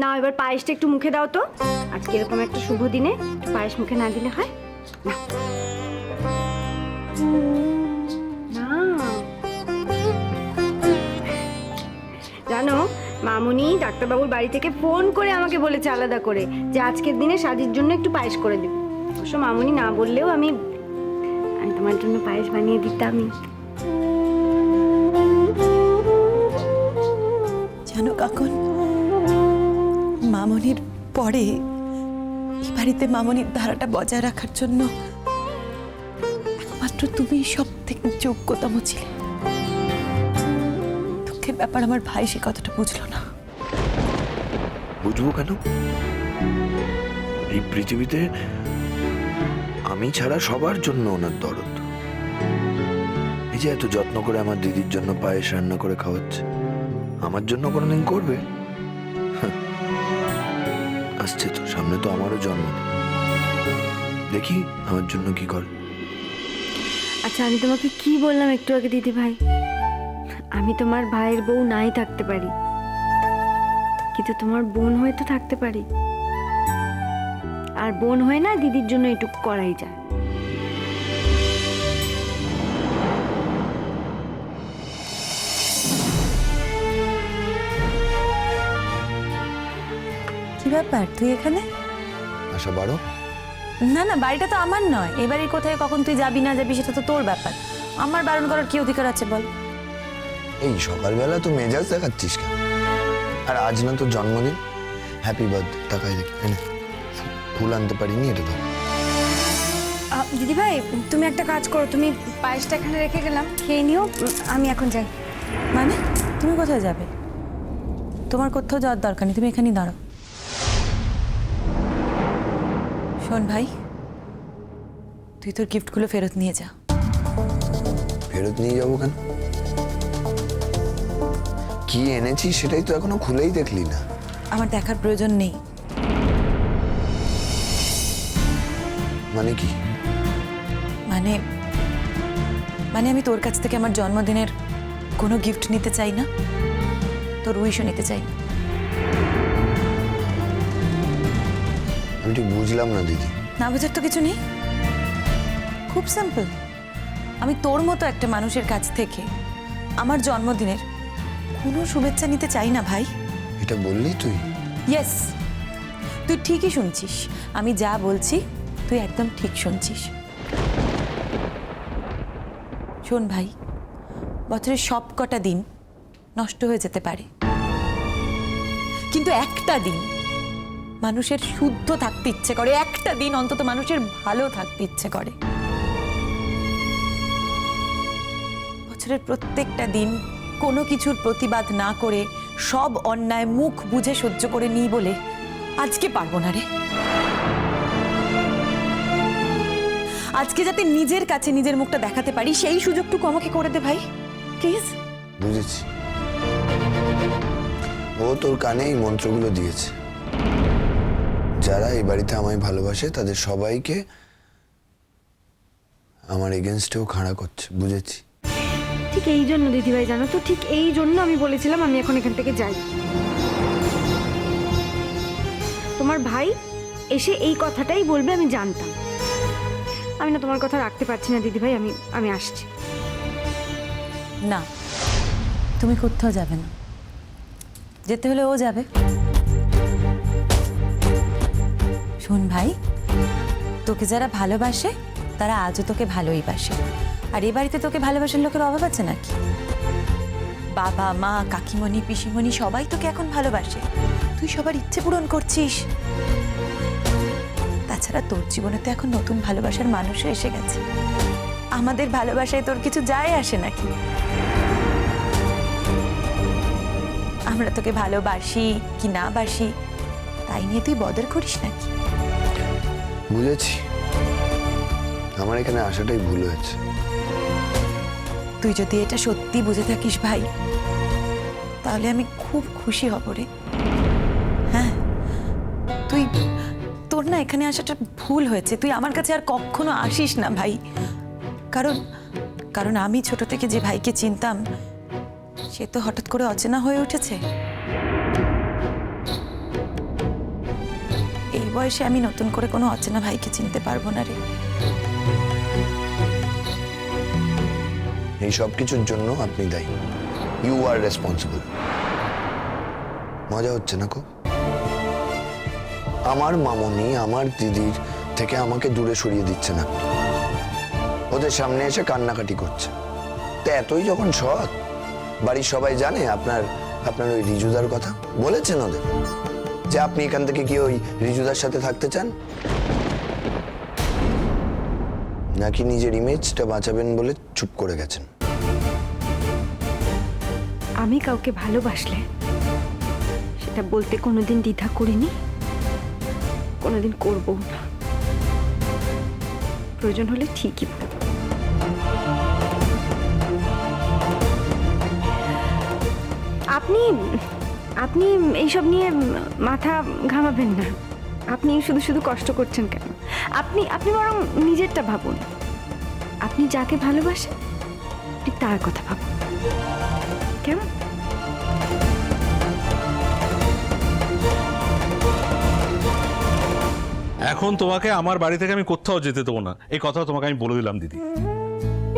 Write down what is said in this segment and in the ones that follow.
না এবার পায়েসটা একটু মুখে দাও তো। আজকে এরকম একটা শুভ দিনে একটু পায়েস মুখে না দিলে হয় না। না জানো, মামুনি ডাক্তারবাবুর বাড়ি থেকে ফোন করে আমাকে বলেছে আলাদা করে যে আজকের দিনে সাজির জন্য একটু পায়েস করে দেবে। অবশ্য মামুনি না বললেও আমি তোমার জন্য পায়েস বানিয়ে দিতামই। জানো কাকন, মামনির পরে এই বাড়িতে মামনির ধারাটা বজায় রাখার জন্য একমাত্র তুমি সব থেকে যোগ্যতম ছিলে। দুঃখের ব্যাপার আমার ভাই সে কথাটা বুঝলো না। বুঝবো কেন? এই পৃথিবীতে আমি ছাড়া সবার জন্য ওনার দরদ। এই যে এত যত্ন করে আমার দিদির জন্য পায়েস রান্না করে খাওয়াচ্ছে, আমার জন্য কোনোদিন করবে? আসছে তো সামনে, তো আমারও জন্মদিন, দেখি আমার জন্য কি করে। আচ্ছা আমি তোমাকে কি বললাম একটু আগে দিদি ভাই? আমি তোমার ভাইয়ের বউ নাই থাকতে পারি, কিন্তু তোমার বোন হয়ে তো থাকতে পারি। আর বোন হয়ে না দিদির জন্য এটুকু করাই যায়। কি ব্যাপার তুই এখানে? আশা বাড়ো। না না, বাড়িটা তো আমার নয়। এবারে কোথায় কখন তুই যাবি না যাবি সেটা তো তোর ব্যাপার। আমার বারণ করার কি অধিকার আছে বল? এই সকালবেলা তো মেজাজ দেখাচ্ছিস কেন? আর আজ না তোর জন্মদিন? Happy birthday. টাকায় দেখি এনে ফুল আনতে পারিনি, এটা তো। দিদি ভাই তুমি একটা কাজ করো, তুমি পায়েসটা এখানে রেখে গেলাম, খেয়ে নিও, আমি এখন যাই। মানে তুমি কোথায় যাবে? তোমার কোথাও যাওয়ার দরকার নেই, তুমি এখানেই দাঁড়াও। শোন ভাই, তুই তোর গিফটগুলো ফেরত নিয়ে যা। ফেরত নিয়ে যাবো কেন? কি এনেছি সেটাই তো এখনো খুলেই দেখলি না। আমার দেখার প্রয়োজন নেই। মানে কি? মানে মানে আমি তোর কাছ থেকে আমার জন্মদিনের কোনো গিফট নিতে চাই না, তোর উইশও নিতে চাই না। আমি ঠিক বুঝলাম না দিদি। না বোঝার তো কিছু নেই, খুব সিম্পল। আমি তোর মতো একটা মানুষের কাছ থেকে আমার জন্মদিনের কোনো শুভেচ্ছা নিতে চাই না ভাই। এটা বললি তুই? ইয়েস, তুই ঠিকই শুনছিস। আমি যা বলছি তুই একদম ঠিক শুনছিস। শোন ভাই, বছরের সব কটা দিন নষ্ট হয়ে যেতে পারে, কিন্তু একটা দিন মানুষের শুদ্ধ থাকতে ইচ্ছে করে, একটা দিন অন্তত মানুষের ভালো থাকতে ইচ্ছে করে। বছরের প্রত্যেকটা দিন কোনো কিছুর প্রতিবাদ না করে সব অন্যায় মুখ বুঝে সহ্য করে নিই বলে আজকে পারবো না রে। আজকে যাতে নিজের কাছে নিজের মুখটা দেখাতে পারি সেই সুযোগটুকু আমাকে করে দে ভাই, প্লিজ। বুঝেছি, ও তোর কানে এই মন্ত্রগুলো দিয়েছে। যারা এই বাড়িতে আমায় ভালোবাসে তাদের সবাইকে আমার এগেনস্টেও খাড়া করছে। বুঝেছি। ঠিক এই জন্য দিদি ভাই জানো তো, ঠিক এই জন্য আমি বলেছিলাম আমি এখন এখান থেকে যাই। তোমার ভাই এসে এই কথাটাই বলবে আমি জানতাম। আমি না তোমার কথা রাখতে পারছি না দিদি ভাই, আমি আসছি। না, তুমি কোথাও যাবে না, যেতে হলে ও যাবে। শোন ভাই, তোকে যারা ভালোবাসে তারা আজও তোকে ভালোই বাসে। আর এই বাড়িতে তোকে ভালোবাসার লোকের অভাব আছে নাকি? বাবা মা কাকিমণি পিসিমণি সবাই তোকে এখন ভালোবাসে, তুই সবার ইচ্ছে পূরণ করছিস। তাছাড়া তোর জীবনে তো এখন নতুন ভালোবাসার মানুষও এসে গেছে। আমাদের ভালোবাসায় তোর কিছু যায় আসে নাকি? আমরা তোকে ভালোবাসি কি না বাসি তাই নিয়ে তুই বদর করিস নাকি? বুঝেছি, আমার এখানে আসাটাই ভুল হয়েছে। তুই যদি এটা সত্যি বুঝে থাকিস ভাই, তাহলে আমি খুব খুশি হব রে। হ্যাঁ, তোর না এখানে আসাটা ভুল হয়েছে। তুই আমার কাছে আর কখনো আসিস না ভাই। কারণ আমি ছোট থেকে যে ভাইকে চিনতাম সে তো হঠাৎ করে অচেনা হয়ে উঠেছে। বয়সে আমি নতুন করে কোনো অচেনা ভাইকে চিনতে পারবো না রে। এই সব কিছুর জন্য আপনি দায়ী। You are responsible. মজা হচ্ছে না খুব? আমার মামনি আমার দিদির থেকে আমাকে দূরে সরিয়ে দিচ্ছে না, ওদের সামনে এসে কান্নাকাটি করছে। তো এতই যখন সৎ, বাড়ির সবাই জানে আপনার ওই রিজুদার কথা? বলেছেন ওদের যে আপনি এখান থেকে কি ওই রিজুদার সাথে থাকতে চান, নাকি নিজের ইমেজটা বাঁচাবেন বলে চুপ করে গেছেন? আমি কাউকে ভালোবাসলে সেটা বলতে কোনোদিন দ্বিধা করিনি, কোনোদিন করবো না। প্রয়োজন হলে ঠিকই বলবো। আপনি আপনি এইসব নিয়ে মাথা ঘামাবেন না। আপনি শুধু শুধু কষ্ট করছেন কেন? আপনি বরং নিজেরটা ভাবুন। আপনি যাকে ভালোবাসেন ঠিক তার কথা ভাবুন, কেমন? এখন তোমাকে আমার বাড়ি থেকে আমি কোথাও যেতে দেবো না, এই কথা তোমাকে আমি বলে দিলাম দিদি।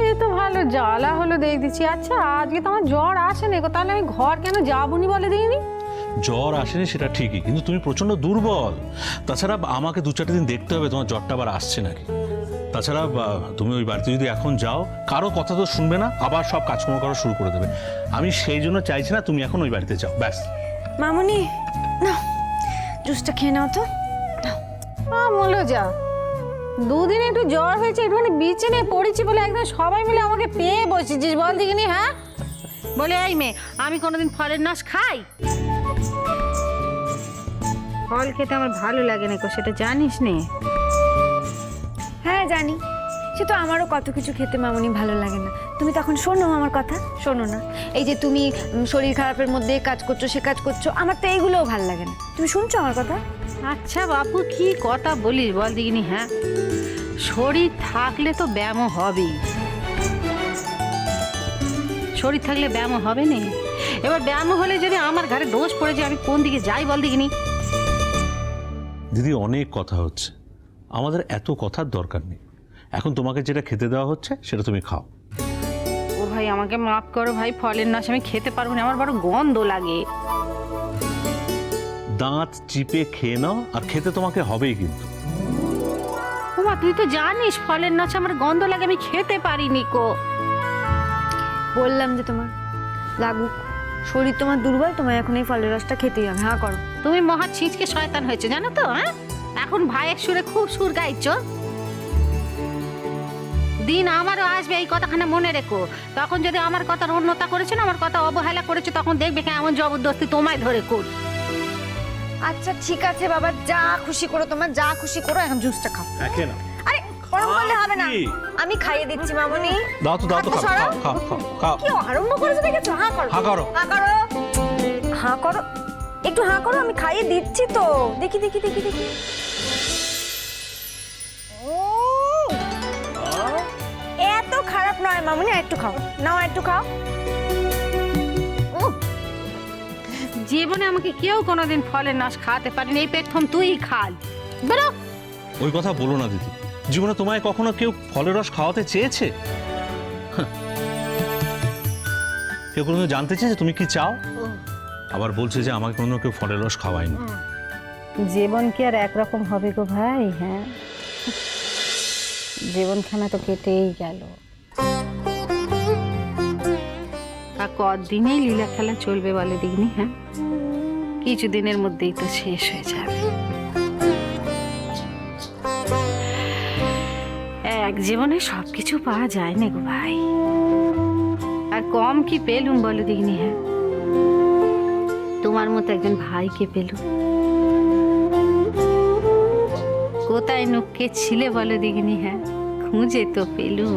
এই তো ভালো জ্বালা হলো দিচ্ছি। আচ্ছা আজকে তো আমার জ্বর আসেনি গো, তাহলে আমি ঘর কেন যাবনি বলে দিইনি? জ্বর আসেনি সেটা ঠিকই, কিন্তু তুমি প্রচন্ড দুর্বল। তাছাড়া আমাকে 2-4 দিন দেখতে হবে তোমার জ্বরটা আবার আসছে নাকি। তাছাড়া তুমি ওই বাড়িতে যদি এখন যাও, কারো কথা তো শুনবে না, আবার সব কাজকর্ম করা শুরু করে দেবে। আমি সেই জন্য চাইছি না তুমি এখন ওই বাড়িতে যাও, ব্যাস। মামুনি, না জুসটা খেয়ে নাও তো। বলো যা, দুদিন একটু জ্বর হয়েছে, একটুখানি বিছানায় পড়েছি বলে একদম সবাই মিলে আমাকে পেয়ে বসেছিস, বল দেখিনি? হ্যাঁ বলে এই মেয়ে, আমি কোনোদিন ফলের রস খাই? ফল খেতে আমার ভালো লাগে না, সেটা জানিস নে? হ্যাঁ জানি, সে তো আমারও কত কিছু খেতে মামুনি ভালো লাগে না। তুমি তখন শোনো আমার কথা, শোনো না। এই যে তুমি শরীর খারাপের মধ্যে কাজ করছো, সে কাজ করছো, আমার তো এইগুলোও ভালো লাগে না। তুমি শুনছো আমার কথা? আচ্ছা বাপু, কি কথা বলিস বল দেখিনি? হ্যাঁ, শরীর থাকলে তো ব্যায়ামও হবেই। শরীর থাকলে ব্যায়ামও হবে না। এবার ব্যায়াম হলে যদি আমার ঘরে দোষ পড়ে যায়, আমি কোন দিকে যাই বল দেখিনি? দিদি অনেক কথা হচ্ছে, আমাদের এত কথার দরকার নেই। এখন তোমাকে যেটা খেতে দেওয়া হচ্ছে সেটা তুমি খাও। ও ভাই আমাকে মাফ করো ভাই, ফলের রস আমি খেতে পারবো না, আমার বড় গন্ধ লাগে। দাঁত চিপে খেয়ে নাও, আর খেতে তোমাকে হবেই কিন্তু। ওমা তুই তো জানিস ফলের রস আমার গন্ধ লাগে, আমি খেতে পারিনি কো। বললাম যে তোমার লাগুক, শরীর তোমার দুর্বল, তোমার এখন এই ফলের রসটা খেতেই হবে। হ্যাঁ করো। তুমি মহা ছিঁচকে শয়তান হয়েছে জানো তো? হ্যাঁ, এখন ভাইয়ের সুরে খুব সুর গাইছ। দিন আমারও আসবে, এই কথাখানে মনে রেখো। তখন যদি আমার কথার অন্যতা করেছো না, আমার কথা অবহেলা করেছো, তখন দেখবে কেমন জবরদস্তি তোমায় ধরে কর। আচ্ছা ঠিক আছে বাবা, যা খুশি করো, তোমার যা খুশি করো, এখন জুসটা খাও। খেয়ে নাও। আরে গরম করলে হবে না, আমি খাইয়ে দিচ্ছি মামুনি। দাও তো আচ্ছা, খাও সরো। খাও খাও খাও। কি আরম্ভ করেছো দেখেছো? হাঁ করো, হাঁ করো। হাঁ করো, হাঁ করো, একটু হাঁ করো, আমি খাইয়ে দিচ্ছি তো। দেখি দেখি দেখি দেখি। এত খারাপ নয় মামুনি, একটু খাও, নাও একটু খাও। জীবনে আমাকে কেউ কোনোদিন ফলের রস খাওয়াতে পারেনি, এই প্রথম তুই খাল। বেরো। ওই কথা বলো না দিদি, জীবনে তোমায় কখনো কেউ ফলের রস খাওয়াতে চেয়েছে? হ্যাঁ। কেউ কোনো জানতে চেয়েছে তুমি কি চাও? আবার বলছে যে আমাকে কোনো কেউ ফলের রস খাওয়ায়নি। জীবন কি আর একরকম হবে গো ভাই? হ্যাঁ, জীবনখানা তো কেটেই গেল, আর কদিনেই লীলা খেলা চলবে বলে দিগনি? হ্যাঁ, কিছুদিনের মধ্যেই তো শেষ হয়ে যাবে। এক জীবনে সবকিছু পাওয়া যায় না গো ভাই, আর কম কি পেলুম বলো দিগনি? হ্যাঁ, তোমার মতো একজন ভাইকে পেলুম। কোথায় নুক্কে ছিলে বলো দিগনি? হ্যাঁ, খুঁজে তো পেলুম।